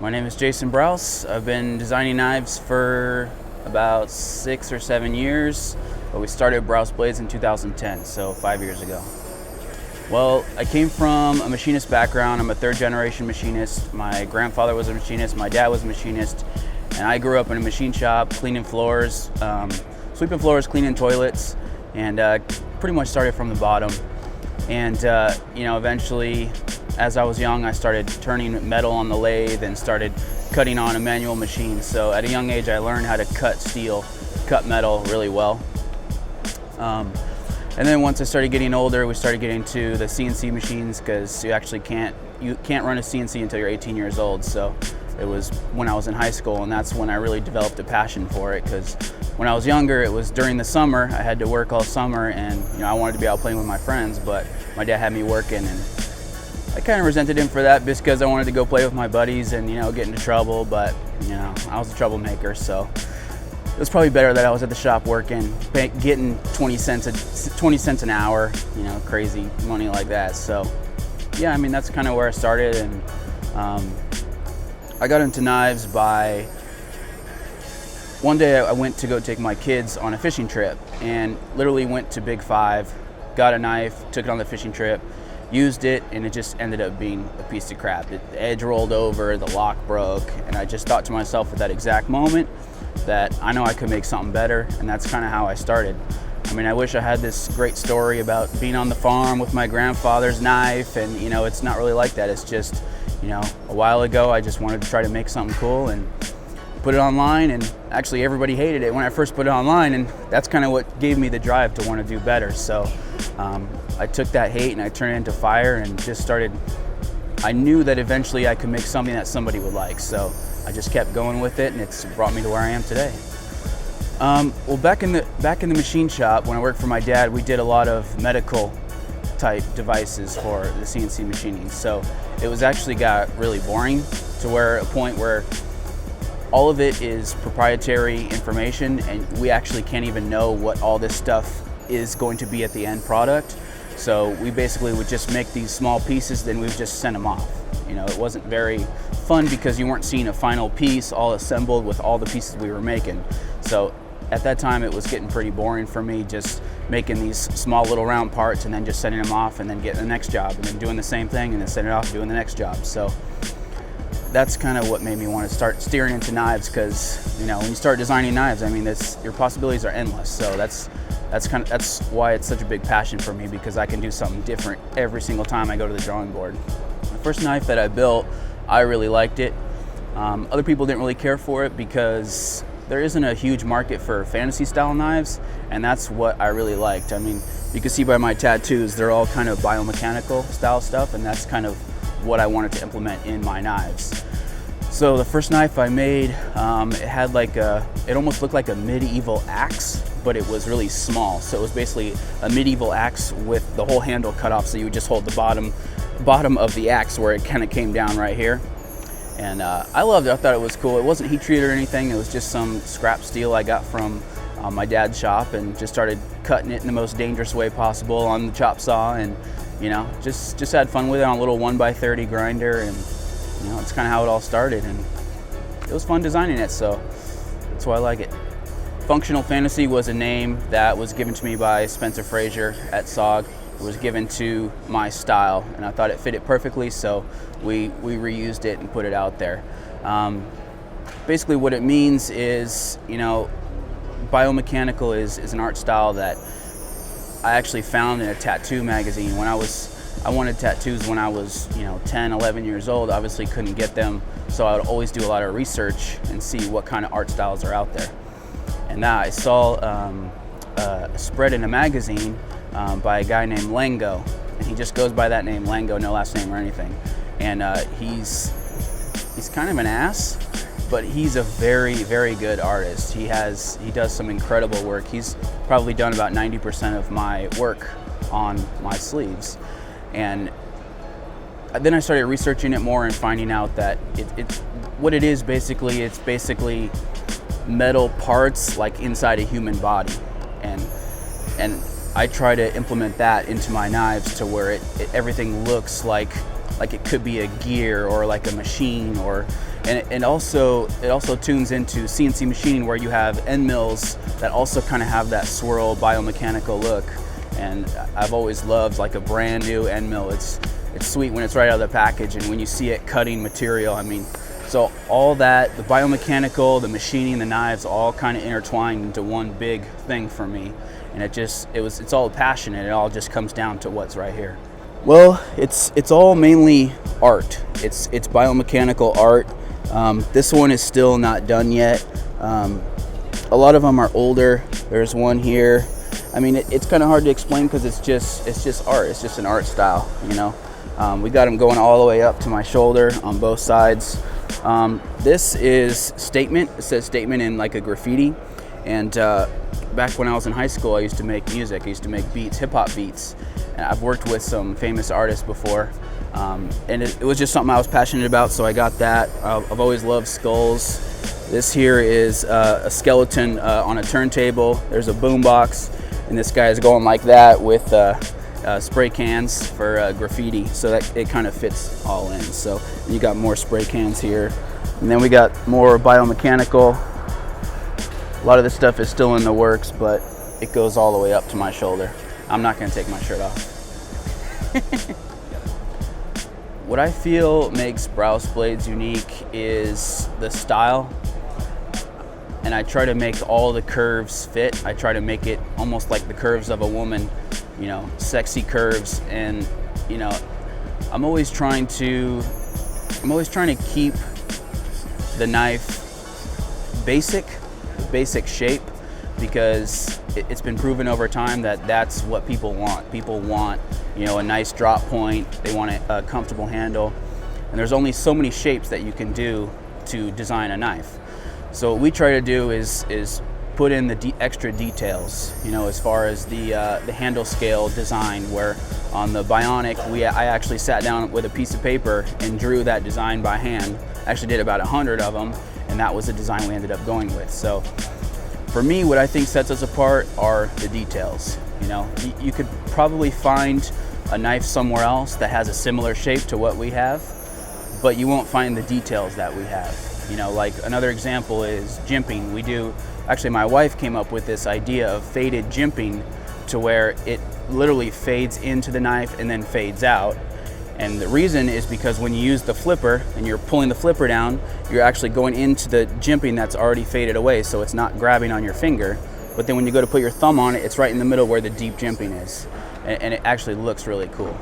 My name is Jason Browse. I've been designing knives for about 6 or 7 years, but we started Browse Blades in 2010, so 5 years ago. Well, I came from a machinist background. I'm a third generation machinist. My grandfather was a machinist, my dad was a machinist, and I grew up in a machine shop, cleaning floors, sweeping floors, cleaning toilets, and pretty much started from the bottom. And eventually, as I was young, I started turning metal on the lathe and started cutting on a manual machine. So at a young age, I learned how to cut steel, cut metal really well. And then once I started getting older, we started getting to the CNC machines, because you can't run a CNC until you're 18 years old. So it was when I was in high school, and that's when I really developed a passion for it, because when I was younger, it was during the summer. I had to work all summer, and I wanted to be out playing with my friends, but my dad had me working, and I kind of resented him for that, just because I wanted to go play with my buddies and get into trouble. But I was a troublemaker, so it was probably better that I was at the shop working, getting 20 cents an hour, crazy money like that. So yeah, I mean, that's kind of where I started. And I got into knives by one day. I went to go take my kids on a fishing trip, and literally went to Big Five, got a knife, took it on the fishing trip, used it, and it just ended up being a piece of crap. The edge rolled over, the lock broke, and I just thought to myself at that exact moment that I know I could make something better, and that's kind of how I started. I mean, I wish I had this great story about being on the farm with my grandfather's knife, and it's not really like that. It's just, a while ago, I just wanted to try to make something cool and put it online, and actually everybody hated it when I first put it online, and that's kind of what gave me the drive to want to do better. So I took that hate and I turned it into fire, and just started. I knew that eventually I could make something that somebody would like, so I just kept going with it, and it's brought me to where I am today. Well, back in the machine shop when I worked for my dad, we did a lot of medical type devices for the CNC machining. So it was actually got really boring, to a point where all of it is proprietary information, and we actually can't even know what all this stuff is going to be at the end product. So we basically would just make these small pieces, then we would just send them off. It wasn't very fun, because you weren't seeing a final piece all assembled with all the pieces we were making. So at that time, it was getting pretty boring for me, just making these small little round parts and then just sending them off, and then getting the next job, and then doing the same thing, and then sending it off, doing the next job. So that's kind of what made me want to start steering into knives, because when you start designing knives, I mean, your possibilities are endless. So that's why it's such a big passion for me, because I can do something different every single time I go to the drawing board. The first knife that I built, I really liked it. Other people didn't really care for it, because there isn't a huge market for fantasy style knives, and that's what I really liked. I mean, you can see by my tattoos, they're all kind of biomechanical style stuff, and that's kind of what I wanted to implement in my knives. So the first knife I made, it had it almost looked like a medieval axe, but it was really small. So it was basically a medieval axe with the whole handle cut off, so you would just hold the bottom of the axe where it kind of came down right here. And I loved it. I thought it was cool. It wasn't heat treated or anything. It was just some scrap steel I got from my dad's shop, and just started cutting it in the most dangerous way possible on the chop saw, and just had fun with it on a little 1x30 grinder, and it's kind of how it all started, and it was fun designing it, so that's why I like it. Functional Fantasy was a name that was given to me by Spencer Frazier at SOG. It was given to my style, and I thought it fit it perfectly, so we reused it and put it out there. Basically what it means is, biomechanical is an art style that I actually found in a tattoo magazine. I wanted tattoos when I was 10, 11 years old. Obviously couldn't get them, so I would always do a lot of research and see what kind of art styles are out there. And I saw a spread in a magazine by a guy named Lango, and he just goes by that name, Lango, no last name or anything. And he's kind of an ass, but he's a very, very good artist. He does some incredible work. He's probably done about 90% of my work on my sleeves. And then I started researching it more and finding out that what it is basically, it's basically metal parts like inside a human body. And I try to implement that into my knives to where everything looks like it could be a gear or like a machine, or And it also tunes into CNC machining, where you have end mills that also kind of have that swirl biomechanical look. And I've always loved like a brand new end mill. It's sweet when it's right out of the package, and when you see it cutting material. I mean, so all that, the biomechanical, the machining, the knives, all kind of intertwined into one big thing for me. And it's all passion, and it all just comes down to what's right here. Well, it's all mainly art. It's biomechanical art. This one is still not done yet. A lot of them are older. There's one here. I mean, it's kind of hard to explain because it's just art. It's just an art style, you know. We got them going all the way up to my shoulder on both sides. This is Statement. It says Statement in like a graffiti. And back when I was in high school, I used to make music. I used to make beats, hip hop beats. And I've worked with some famous artists before. And it was just something I was passionate about, so I got that. I've always loved skulls. This here is a skeleton on a turntable. There's a boombox, and this guy is going like that with spray cans for graffiti, so that it kind of fits all in. So you got more spray cans here, and then we got more biomechanical. A lot of this stuff is still in the works, but it goes all the way up to my shoulder. I'm not going to take my shirt off. What I feel makes Browse Blades unique is the style, and I try to make all the curves fit. I try to make it almost like the curves of a woman, you know, sexy curves. And you know, I'm always trying to keep the knife basic shape, because it's been proven over time that that's what people want. People want, you know, a nice drop point. They want a comfortable handle, and there's only so many shapes that you can do to design a knife. So what we try to do is put in the extra details, you know, as far as the handle scale design, where on the Bionic, I actually sat down with a piece of paper and drew that design by hand. I actually did about 100 of them, and that was the design we ended up going with. So for me, what I think sets us apart are the details. You know, you could probably find a knife somewhere else that has a similar shape to what we have, but you won't find the details that we have. You know, like another example is jimping. Actually my wife came up with this idea of faded jimping, to where it literally fades into the knife and then fades out. And the reason is because when you use the flipper and you're pulling the flipper down, you're actually going into the jimping that's already faded away, so it's not grabbing on your finger. But then when you go to put your thumb on it, it's right in the middle where the deep jimping is. And it actually looks really cool.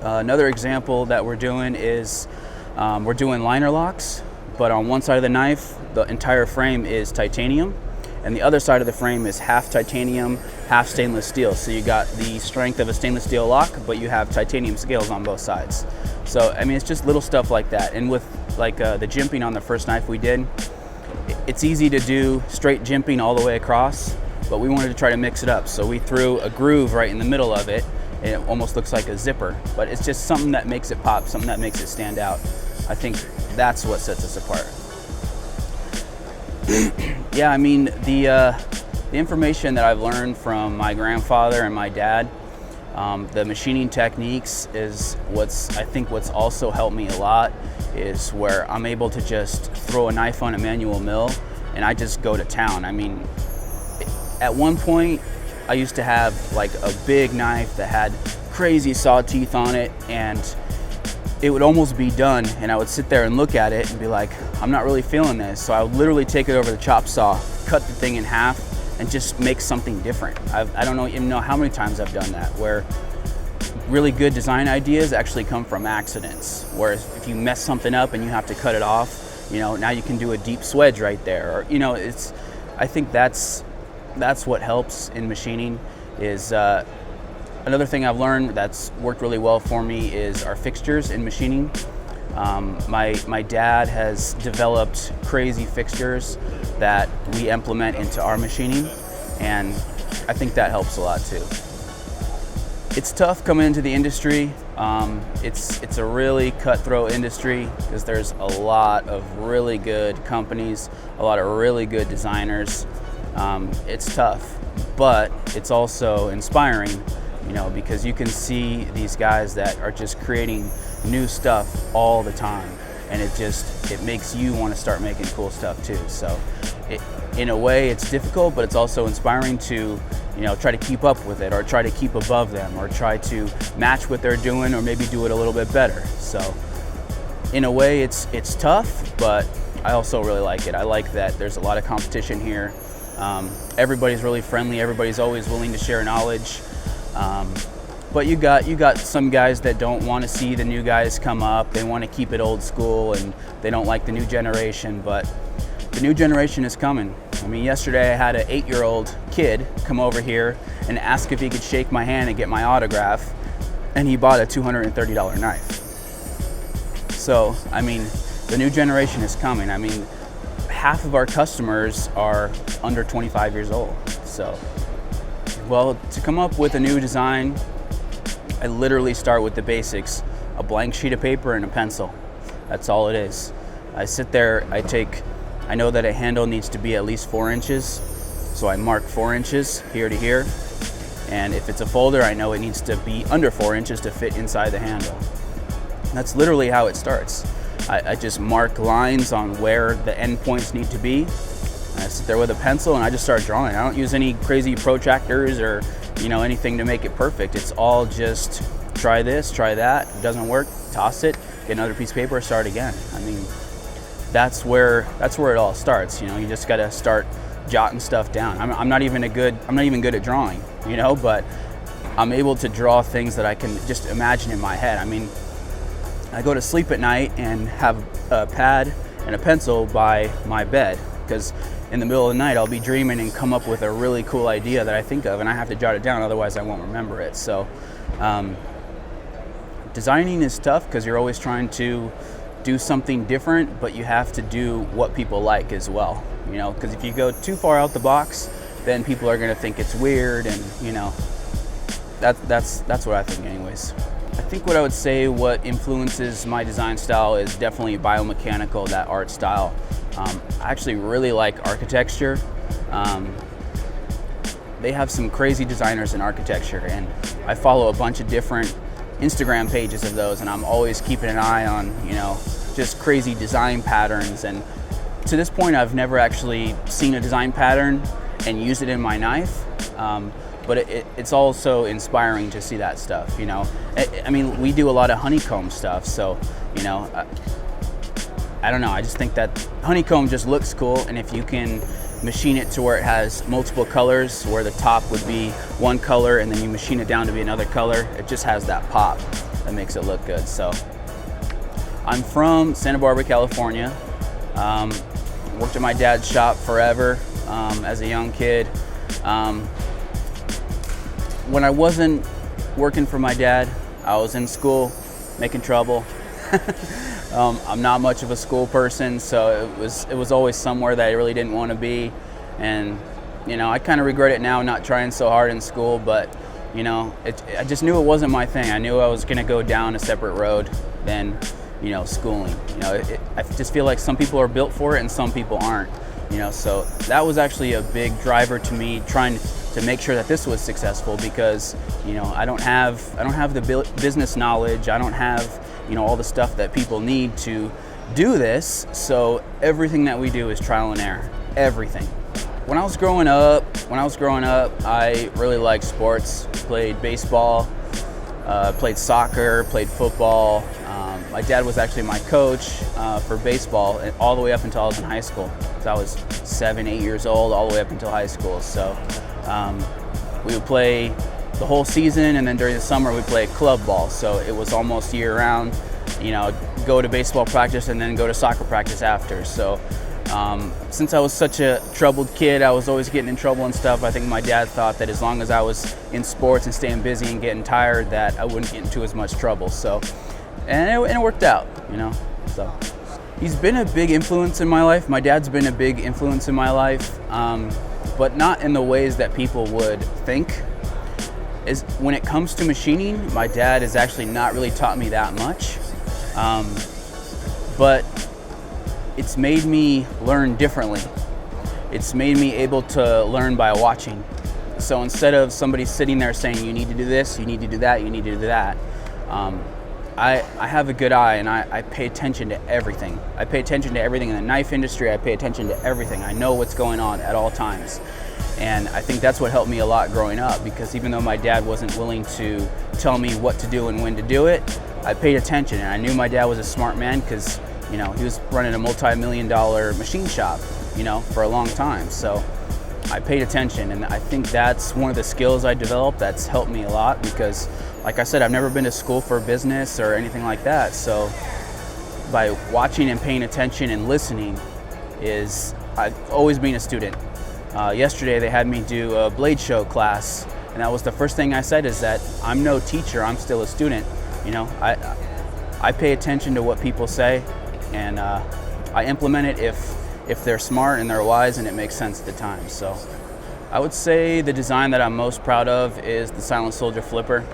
Another example that we're doing is we're doing liner locks, but on one side of the knife, the entire frame is titanium, and the other side of the frame is half titanium, half stainless steel. So you got the strength of a stainless steel lock, but you have titanium scales on both sides. So I mean, it's just little stuff like that. And with like the jimping on the first knife we did, it's easy to do straight jimping all the way across, but we wanted to try to mix it up. So we threw a groove right in the middle of it, and it almost looks like a zipper, but it's just something that makes it pop, something that makes it stand out. I think that's what sets us apart. Yeah, I mean, the information that I've learned from my grandfather and my dad, the machining techniques is what's also helped me a lot, is where I'm able to just throw a knife on a manual mill and I just go to town. I mean, at one point I used to have like a big knife that had crazy saw teeth on it, and it would almost be done, and I would sit there and look at it and be like, I'm not really feeling this. So I would literally take it over the chop saw, cut the thing in half, and just make something different. I don't even know how many times I've done that, where really good design ideas actually come from accidents. Whereas if you mess something up and you have to cut it off, you know, now you can do a deep swedge right there. Or, you know, I think that's what helps in machining. Is another thing I've learned that's worked really well for me is our fixtures in machining. My dad has developed crazy fixtures that we implement into our machining, and I think that helps a lot too. It's tough coming into the industry. It's a really cutthroat industry because there's a lot of really good companies, a lot of really good designers. It's tough, but it's also inspiring, you know, because you can see these guys that are just creating new stuff all the time. and it makes you want to start making cool stuff too. So in a way it's difficult, but it's also inspiring to, you know, try to keep up with it, or try to keep above them, or try to match what they're doing, or maybe do it a little bit better. So in a way it's tough, but I also really like it. I like that there's a lot of competition here. Everybody's really friendly. Everybody's always willing to share knowledge. But you got some guys that don't want to see the new guys come up. They want to keep it old school, and they don't like the new generation. But the new generation is coming. I mean, yesterday I had an 8-year-old kid come over here and ask if he could shake my hand and get my autograph, and he bought a $230 knife. So, I mean, the new generation is coming. I mean, half of our customers are under 25 years old. So, well, to come up with a new design, I literally start with the basics: a blank sheet of paper and a pencil. That's all it is. I sit there, I know that a handle needs to be at least 4 inches, so I mark 4 inches here to here. And if it's a folder, I know it needs to be under 4 inches to fit inside the handle. That's literally how it starts. I just mark lines on where the end points need to be. And I sit there with a pencil and I just start drawing. I don't use any crazy protractors or, you know, anything to make it perfect. It's all just try this, try that. If it doesn't work, toss it, get another piece of paper, start again. I mean, that's where it all starts. You know, you just got to start jotting stuff down. I'm not even good at drawing, you know, but I'm able to draw things that I can just imagine in my head. I mean, I go to sleep at night and have a pad and a pencil by my bed, because in the middle of the night I'll be dreaming and come up with a really cool idea that I think of, and I have to jot it down, otherwise I won't remember it. So designing is tough because you're always trying to do something different, but you have to do what people like as well, you know, because if you go too far out the box, then people are going to think it's weird, and you know, that's what I think anyways. I think what I would say what influences my design style is definitely biomechanical, that art style. I actually really like architecture. They have some crazy designers in architecture, and I follow a bunch of different Instagram pages of those, and I'm always keeping an eye on, you know, just crazy design patterns. And to this point I've never actually seen a design pattern and used it in my knife. But it's also inspiring to see that stuff, you know. I mean, we do a lot of honeycomb stuff, so, you know, I don't know, I just think that honeycomb just looks cool, and if you can machine it to where it has multiple colors, where the top would be one color and then you machine it down to be another color, it just has that pop that makes it look good. So, I'm from Santa Barbara, California. Worked at my dad's shop forever as a young kid. When I wasn't working for my dad, I was in school, making trouble. I'm not much of a school person, so it was always somewhere that I really didn't want to be. And, you know, I kind of regret it now, not trying so hard in school, but, you know, I just knew it wasn't my thing. I knew I was going to go down a separate road than, you know, schooling. You know, I just feel like some people are built for it and some people aren't. You know, so that was actually a big driver to me trying to make sure that this was successful, because, you know, I don't have the business knowledge. I don't have, you know, all the stuff that people need to do this. So everything that we do is trial and error. Everything. When I was growing up, I really liked sports. Played baseball, played soccer, played football. My dad was actually my coach for baseball all the way up until I was in high school. So I was 7, 8 years old, all the way up until high school. So we would play the whole season, and then during the summer we played club ball. So it was almost year round. You know, go to baseball practice and then go to soccer practice after. So since I was such a troubled kid, I was always getting in trouble and stuff. I think my dad thought that as long as I was in sports and staying busy and getting tired, that I wouldn't get into as much trouble. So, and it worked out, you know. So he's been a big influence in my life. My dad's been a big influence in my life, but not in the ways that people would think. When it comes to machining, my dad has actually not really taught me that much, but it's made me learn differently. It's made me able to learn by watching. So instead of somebody sitting there saying, you need to do this, you need to do that, you need to do that, I have a good eye, and I pay attention to everything. I pay attention to everything in the knife industry. I pay attention to everything. I know what's going on at all times. And I think that's what helped me a lot growing up, because even though my dad wasn't willing to tell me what to do and when to do it, I paid attention. And I knew my dad was a smart man because, you know, he was running a multi-million-dollar machine shop, you know, for a long time. So I paid attention, and I think that's one of the skills I developed that's helped me a lot, because like I said, I've never been to school for business or anything like that. So by watching and paying attention and listening I've always been a student. Yesterday they had me do a BladeHQ class, and that was the first thing I said, is that I'm no teacher, I'm still a student. You know, I pay attention to what people say, and I implement it if they're smart and they're wise and it makes sense at the time. So I would say the design that I'm most proud of is the Silent Soldier Flipper.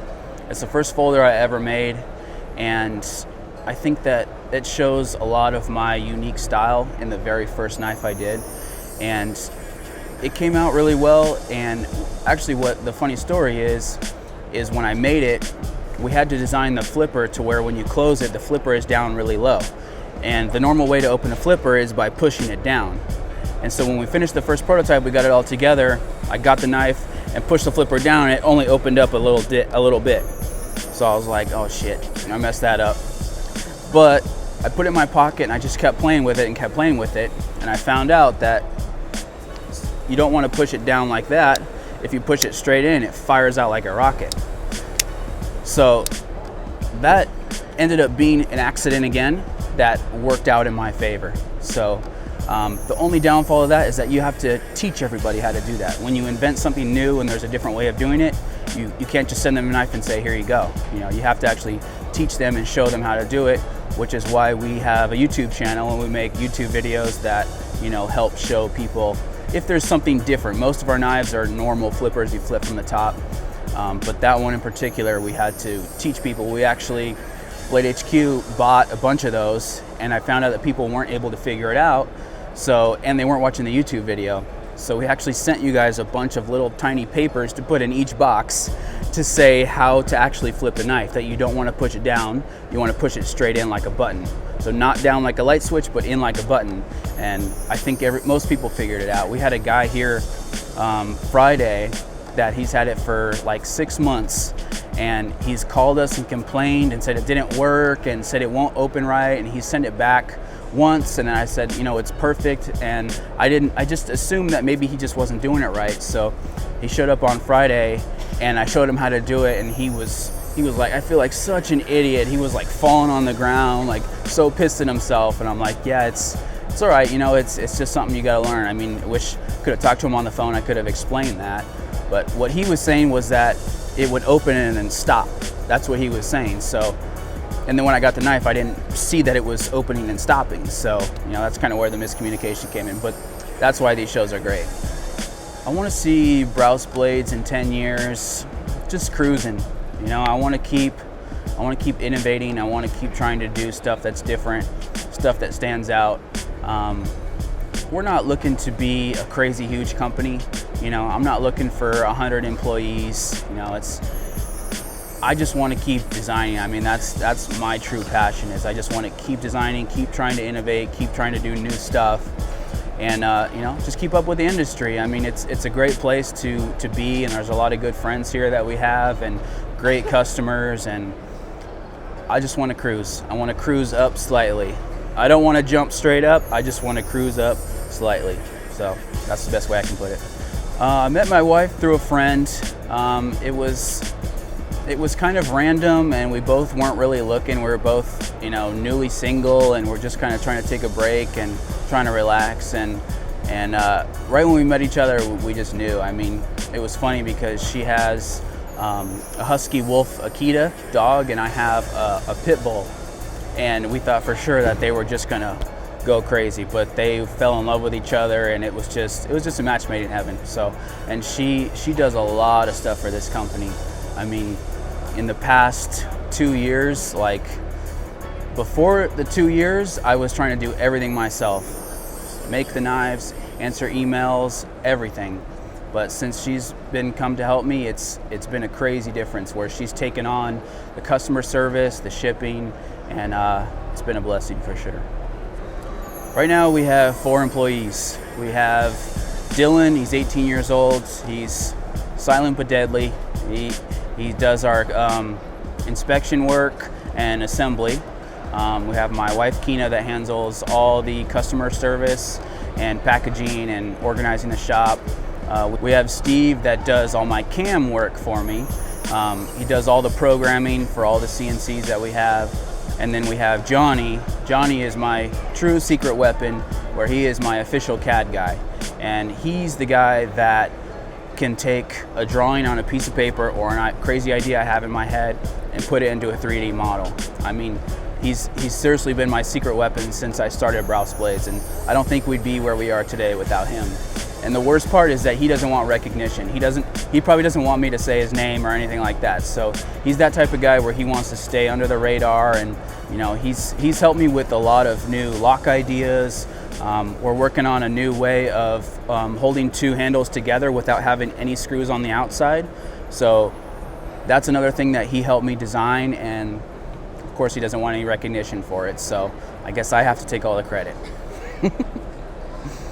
It's the first folder I ever made, and I think that it shows a lot of my unique style in the very first knife I did. And it came out really well. And actually, what the funny story is when I made it, we had to design the flipper to where when you close it, the flipper is down really low. And the normal way to open a flipper is by pushing it down. And so when we finished the first prototype, we got it all together, I got the knife and pushed the flipper down, and it only opened up a little bit. So I was like, oh shit, I messed that up. But I put it in my pocket and I just kept playing with it and kept playing with it. And I found out that you don't want to push it down like that. If you push it straight in, it fires out like a rocket. So that ended up being an accident again that worked out in my favor. So the only downfall of that is that you have to teach everybody how to do that. When you invent something new and there's a different way of doing it, you can't just send them a knife and say, here you go. You know, you have to actually teach them and show them how to do it, which is why we have a YouTube channel and we make YouTube videos that, you know, help show people if there's something different. Most of our knives are normal flippers, you flip from the top. But that one in particular, we had to teach people. We actually, BladeHQ bought a bunch of those, and I found out that people weren't able to figure it out. So, and they weren't watching the YouTube video. So we actually sent you guys a bunch of little tiny papers to put in each box to say how to actually flip the knife, that you don't want to push it down, you want to push it straight in like a button. So not down like a light switch, but in like a button. And I think most people figured it out. We had a guy here Friday that he's had it for like 6 months, and he's called us and complained and said it didn't work and said it won't open right, and he sent it back once, and then I said, you know, it's perfect, and I just assumed that maybe he just wasn't doing it right. So he showed up on Friday and I showed him how to do it, and he was like, I feel like such an idiot. He was like falling on the ground, like so pissed at himself, and I'm like, yeah, it's all right, you know, it's just something you gotta learn. I mean, I wish I could have talked to him on the phone, I could have explained that, but what he was saying was that it would open and then stop. That's what he was saying. So, and then when I got the knife, I didn't see that it was opening and stopping. So, you know, that's kind of where the miscommunication came in, but that's why these shows are great. I want to see Browse Blades in 10 years, just cruising. You know, I want to keep innovating. I want to keep trying to do stuff that's different, stuff that stands out. We're not looking to be a crazy huge company. You know, I'm not looking for 100 employees. You know, I just want to keep designing. I mean, that's my true passion, is I just want to keep designing, keep trying to innovate, keep trying to do new stuff, and you know, just keep up with the industry. I mean, it's a great place to be, and there's a lot of good friends here that we have, and great customers, and I just want to cruise. I want to cruise up slightly. I don't want to jump straight up. I just want to cruise up slightly. So that's the best way I can put it. I met my wife through a friend. It was kind of random, and we both weren't really looking. We were both, you know, newly single, and we're just kind of trying to take a break and trying to relax. And right when we met each other, we just knew. I mean, it was funny because she has a husky wolf Akita dog, and I have a pit bull. And we thought for sure that they were just gonna go crazy, but they fell in love with each other, and it was just a match made in heaven. So, and she does a lot of stuff for this company. I mean, in the past 2 years, like before the 2 years, I was trying to do everything myself, make the knives, answer emails, everything. But since she's come to help me, it's been a crazy difference where she's taken on the customer service, the shipping, and it's been a blessing for sure. Right now we have 4 employees. We have Dylan, he's 18 years old. He's silent but deadly. He does our inspection work and assembly. We have my wife Kina that handles all the customer service and packaging and organizing the shop. We have Steve that does all my cam work for me. He does all the programming for all the CNCs that we have. And then we have Johnny. Johnny is my true secret weapon, where he is my official CAD guy. And he's the guy that can take a drawing on a piece of paper or a crazy idea I have in my head and put it into a 3D model. I mean, he's seriously been my secret weapon since I started Browse Blades, and I don't think we'd be where we are today without him. And the worst part is that he doesn't want recognition. He probably doesn't want me to say his name or anything like that. So he's that type of guy where he wants to stay under the radar, and he's helped me with a lot of new lock ideas. We're working on a new way of holding 2 handles together without having any screws on the outside. So that's another thing that he helped me design, and of course he doesn't want any recognition for it. So I guess I have to take all the credit.